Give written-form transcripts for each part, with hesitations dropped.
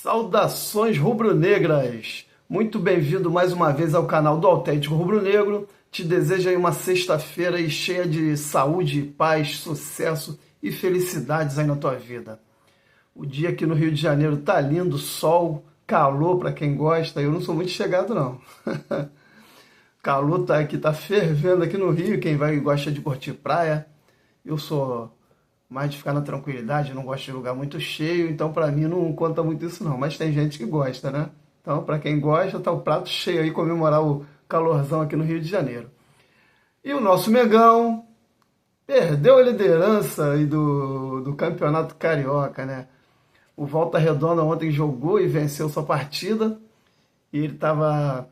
Saudações rubro-negras! Muito bem-vindo mais uma vez ao canal do Autêntico Rubro-Negro. Te desejo aí uma sexta-feira aí cheia de saúde, paz, sucesso e felicidades aí na tua vida. O dia aqui no Rio de Janeiro tá lindo, sol, calor para quem gosta. Eu não sou muito chegado não. Calor tá aqui, tá fervendo aqui no Rio. Quem vai gosta de curtir praia. Eu sou mais de ficar na tranquilidade, não gosto de lugar muito cheio, então para mim não conta muito isso não, mas tem gente que gosta, né? Então para quem gosta, tá o prato cheio aí comemorar o calorzão aqui no Rio de Janeiro. E o nosso Mengão perdeu a liderança aí do Campeonato Carioca, né? O Volta Redonda ontem jogou e venceu sua partida, e ele estava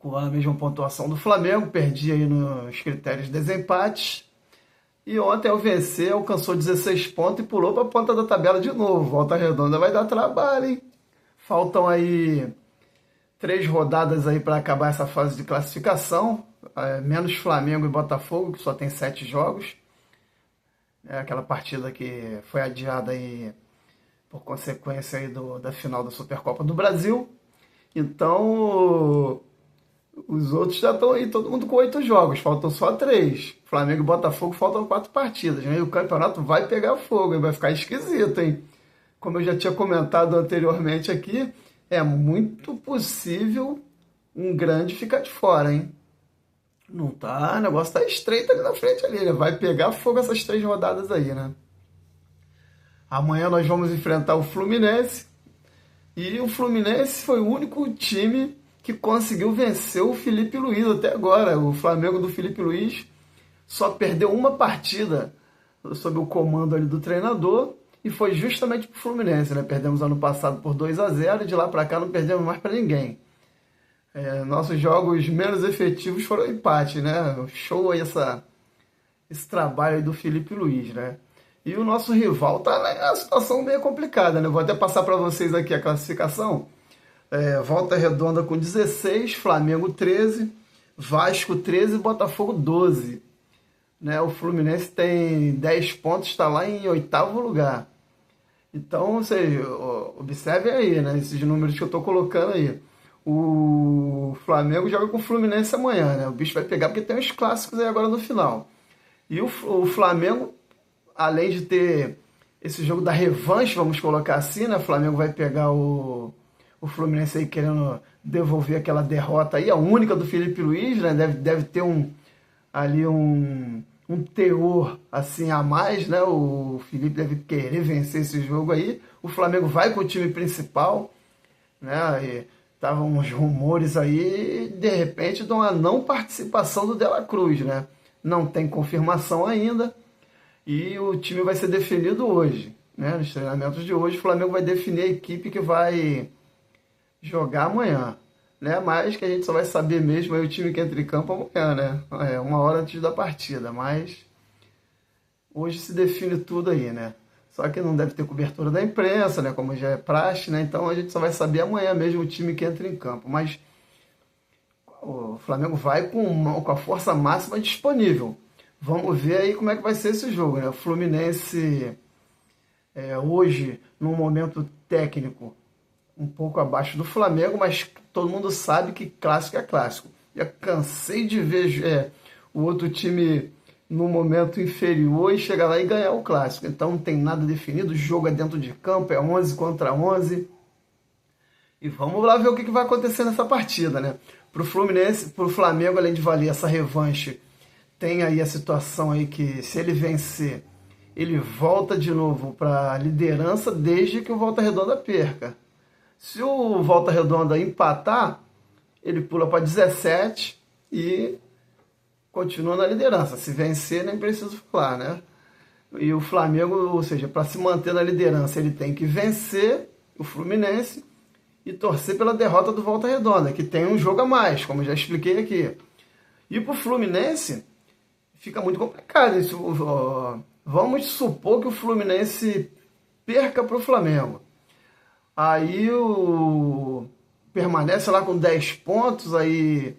com a mesma pontuação do Flamengo, perdia aí nos critérios de desempate. E ontem, ao vencer, alcançou 16 pontos e pulou para a ponta da tabela de novo. Volta Redonda vai dar trabalho, hein? Faltam aí 3 rodadas aí para acabar essa fase de classificação. Menos Flamengo e Botafogo, que só tem 7 jogos. É aquela partida que foi adiada aí por consequência aí da final da Supercopa do Brasil. Então, os outros já estão aí, todo mundo com 8 jogos, faltam só 3. Flamengo e Botafogo faltam 4 partidas, né? E o campeonato vai pegar fogo, hein? Vai ficar esquisito, hein? Como eu já tinha comentado anteriormente aqui, é muito possível um grande ficar de fora, hein? Não tá, o negócio tá estreito ali na frente ali, né? Vai pegar fogo essas 3 rodadas aí, né? Amanhã nós vamos enfrentar o Fluminense, e o Fluminense foi o único time que conseguiu vencer o Felipe Luiz até agora. O Flamengo do Felipe Luiz só perdeu uma partida sob o comando ali do treinador, e foi justamente para o Fluminense, né? Perdemos ano passado por 2-0 e de lá para cá não perdemos mais para ninguém. Nossos jogos menos efetivos foram empate, né? Show aí esse trabalho aí do Felipe Luiz, né? E o nosso rival tá na situação meio complicada, né? Vou até passar para vocês aqui a classificação. Volta Redonda com 16, Flamengo 13, Vasco 13, Botafogo 12. Né? O Fluminense tem 10 pontos, está lá em 8º lugar. Então, vocês observem aí, né? Esses números que eu estou colocando aí. O Flamengo joga com o Fluminense amanhã, né? O bicho vai pegar porque tem uns clássicos aí agora no final. E o Flamengo, além de ter esse jogo da revanche, vamos colocar assim, né? O Flamengo vai pegar o Fluminense aí querendo devolver aquela derrota aí, a única do Felipe Luiz, né? Deve ter ali um teor assim a mais, né? O Felipe deve querer vencer esse jogo aí. O Flamengo vai com o time principal, né? E estavam uns rumores aí, de repente, de uma não participação do De La Cruz, né? Não tem confirmação ainda, e o time vai ser definido hoje, né? Nos treinamentos de hoje, o Flamengo vai definir a equipe que vai jogar amanhã, né? Mas que a gente só vai saber mesmo aí o time que entra em campo amanhã, né? 1 hora antes da partida, mas hoje se define tudo aí, né? Só que não deve ter cobertura da imprensa, né? Como já é praxe, né? Então a gente só vai saber amanhã mesmo o time que entra em campo. Mas o Flamengo vai com a força máxima disponível. Vamos ver aí como é que vai ser esse jogo, né? O Fluminense hoje, num momento técnico um pouco abaixo do Flamengo, mas todo mundo sabe que clássico é clássico. Já cansei de ver o outro time no momento inferior e chegar lá e ganhar o clássico. Então não tem nada definido, o jogo é dentro de campo, é 11 contra 11. E vamos lá ver o que vai acontecer nessa partida, né? Pro Fluminense, pro Flamengo, além de valer essa revanche, tem aí a situação aí que, se ele vencer, ele volta de novo para a liderança desde que o Volta Redonda perca. Se o Volta Redonda empatar, ele pula para 17 e continua na liderança. Se vencer, nem preciso falar, né? E o Flamengo, ou seja, para se manter na liderança, ele tem que vencer o Fluminense e torcer pela derrota do Volta Redonda, que tem um jogo a mais, como eu já expliquei aqui. E para o Fluminense, fica muito complicado isso. Vamos supor que o Fluminense perca para o Flamengo. Aí permanece lá com 10 pontos, aí,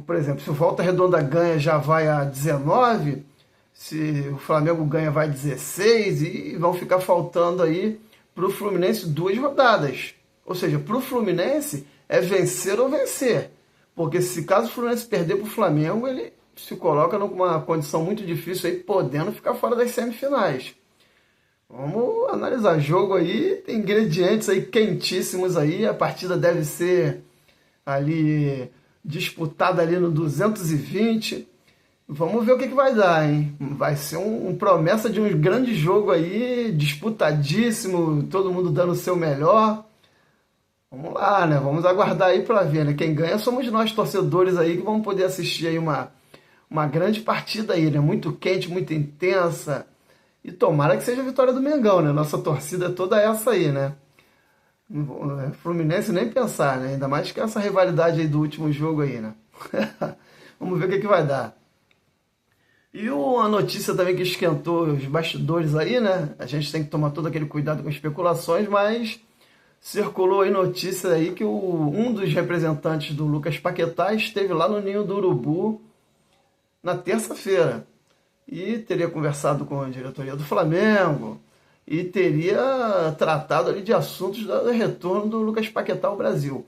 por exemplo, se o Volta Redonda ganha já vai a 19, se o Flamengo ganha vai a 16, e vão ficar faltando aí para o Fluminense 2 rodadas. Ou seja, para o Fluminense é vencer ou vencer. Porque se caso o Fluminense perder para o Flamengo, ele se coloca numa condição muito difícil aí, podendo ficar fora das semifinais. Vamos analisar. Jogo aí, tem ingredientes aí quentíssimos aí. A partida deve ser ali disputada ali no 220. Vamos ver o que vai dar, hein? Vai ser um promessa de um grande jogo aí, disputadíssimo, todo mundo dando o seu melhor. Vamos lá, né? Vamos aguardar aí para ver, né? Quem ganha somos nós, torcedores aí, que vamos poder assistir aí uma grande partida aí, né? Muito quente, muito intensa. E tomara que seja a vitória do Mengão, né? Nossa torcida é toda essa aí, né? Fluminense nem pensar, né? Ainda mais que essa rivalidade aí do último jogo aí, né? Vamos ver o que vai dar. E a notícia também que esquentou os bastidores aí, né? A gente tem que tomar todo aquele cuidado com especulações, mas circulou aí notícia aí que um dos representantes do Lucas Paquetá esteve lá no Ninho do Urubu na terça-feira e teria conversado com a diretoria do Flamengo e teria tratado ali de assuntos do retorno do Lucas Paquetá ao Brasil.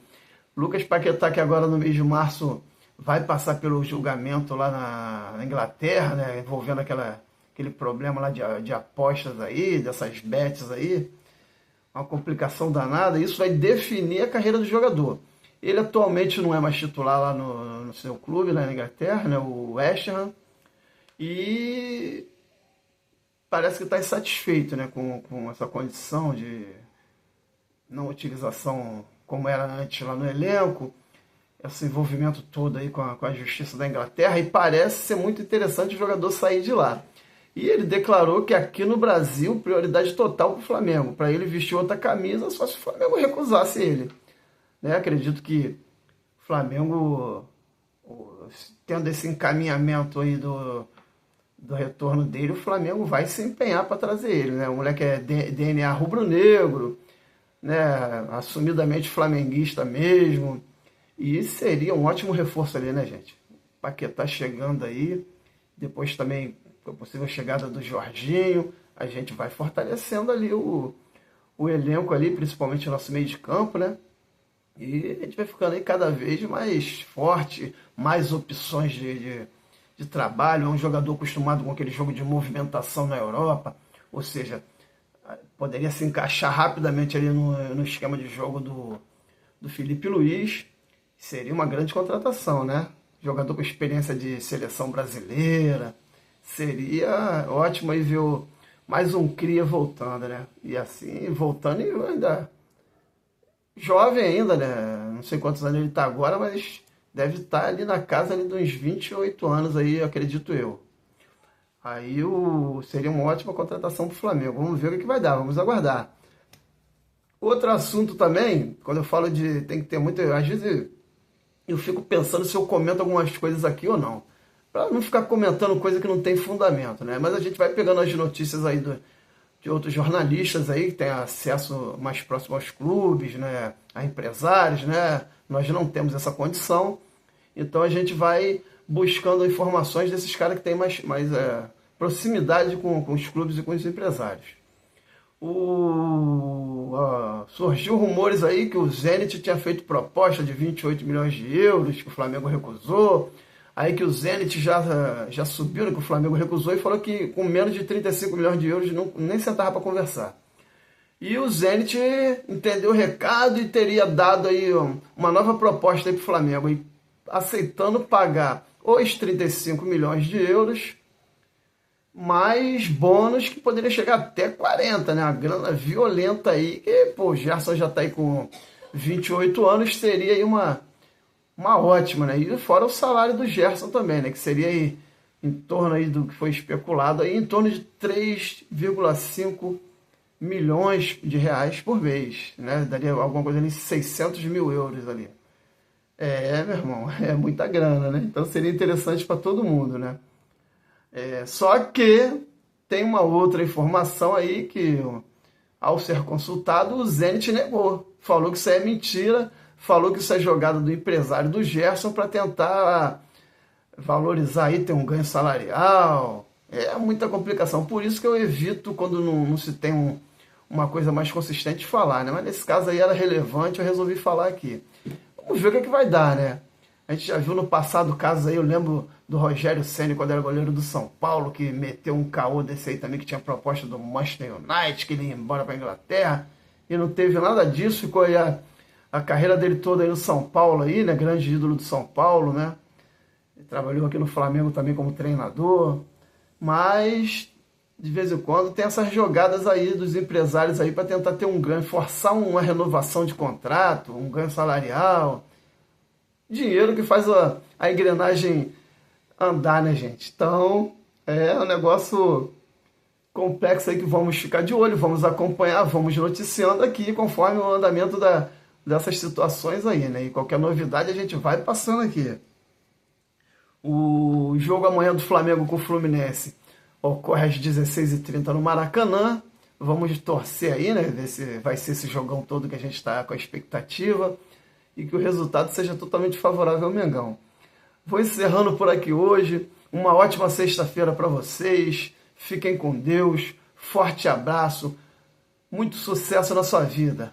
Lucas Paquetá, que agora no mês de março vai passar pelo julgamento lá na Inglaterra, né, envolvendo aquele problema lá de apostas aí, dessas bets aí, uma complicação danada. Isso vai definir a carreira do jogador. Ele atualmente não é mais titular lá no seu clube, lá na Inglaterra, né, o West Ham, e parece que está insatisfeito, né, com essa condição de não utilização como era antes lá no elenco, esse envolvimento todo aí com a justiça da Inglaterra, e parece ser muito interessante o jogador sair de lá. E ele declarou que aqui no Brasil, prioridade total para o Flamengo. Para ele vestir outra camisa, só se o Flamengo recusasse ele. Né? Acredito que o Flamengo, tendo esse encaminhamento aí do retorno dele, o Flamengo vai se empenhar para trazer ele. Né? O moleque é DNA rubro-negro, né? Assumidamente flamenguista mesmo. E seria um ótimo reforço ali, né, gente? Paquetá chegando aí, depois também a possível chegada do Jorginho, a gente vai fortalecendo ali o elenco ali, principalmente o nosso meio de campo, né? E a gente vai ficando aí cada vez mais forte, mais opções de trabalho. É um jogador acostumado com aquele jogo de movimentação na Europa, ou seja, poderia se encaixar rapidamente ali no esquema de jogo do Felipe Luiz. Seria uma grande contratação, né? Jogador com experiência de seleção brasileira. Seria ótimo aí ver mais um cria voltando, né? E assim, voltando e ainda jovem ainda, né? Não sei quantos anos ele está agora, mas deve estar ali na casa ali de uns 28 anos aí, acredito eu. Aí seria uma ótima contratação para o Flamengo. Vamos ver o que vai dar, vamos aguardar. Outro assunto também, quando eu falo de tem que ter muito... Às vezes eu fico pensando se eu comento algumas coisas aqui ou não. Para não ficar comentando coisa que não tem fundamento, né? Mas a gente vai pegando as notícias aí de outros jornalistas aí que têm acesso mais próximo aos clubes, né? A empresários, né? Nós não temos essa condição. Então a gente vai buscando informações desses caras que têm mais proximidade com os clubes e com os empresários. Surgiu rumores aí que o Zenit tinha feito proposta de 28 milhões de euros, que o Flamengo recusou. Aí que o Zenit já subiu, né, que o Flamengo recusou e falou que com menos de 35 milhões de euros nem sentava para conversar. E o Zenit entendeu o recado e teria dado aí uma nova proposta para o Flamengo, aí, aceitando pagar os 35 milhões de euros, mais bônus que poderia chegar até 40, né? Uma grana violenta aí, que o Gerson já está aí com 28 anos, seria aí uma ótima, né? E fora o salário do Gerson também, né? Que seria aí em torno aí do que foi especulado, aí em torno de 3,5 milhões de reais por mês, né? Daria alguma coisa ali, 600 mil euros ali. Meu irmão, é muita grana, né? Então seria interessante para todo mundo, né? Só que tem uma outra informação aí que, ao ser consultado, o Zenit negou. Falou que isso é mentira, falou que isso é jogada do empresário do Gerson para tentar valorizar aí, ter um ganho salarial. É muita complicação. Por isso que eu evito, quando não se tem uma coisa mais consistente de falar, né? Mas nesse caso aí era relevante, eu resolvi falar aqui. Vamos ver o que é que vai dar, né? A gente já viu no passado casos aí, eu lembro do Rogério Ceni quando era goleiro do São Paulo, que meteu um caô desse aí também, que tinha proposta do Manchester United, que ele ia embora para Inglaterra, e não teve nada disso, ficou aí a carreira dele toda aí no São Paulo aí, né? Grande ídolo do São Paulo, né? Ele trabalhou aqui no Flamengo também como treinador, mas de vez em quando tem essas jogadas aí dos empresários aí para tentar ter um ganho, forçar uma renovação de contrato, um ganho salarial, dinheiro que faz a engrenagem andar, né, gente? Então, é um negócio complexo aí que vamos ficar de olho, vamos acompanhar, vamos noticiando aqui conforme o andamento dessas situações aí, né? E qualquer novidade a gente vai passando aqui. O jogo amanhã do Flamengo com o Fluminense ocorre às 16h30 no Maracanã. Vamos torcer aí, né? Ver se vai ser esse jogão todo que a gente está com a expectativa e que o resultado seja totalmente favorável ao Mengão. Vou encerrando por aqui hoje. Uma ótima sexta-feira para vocês. Fiquem com Deus. Forte abraço. Muito sucesso na sua vida.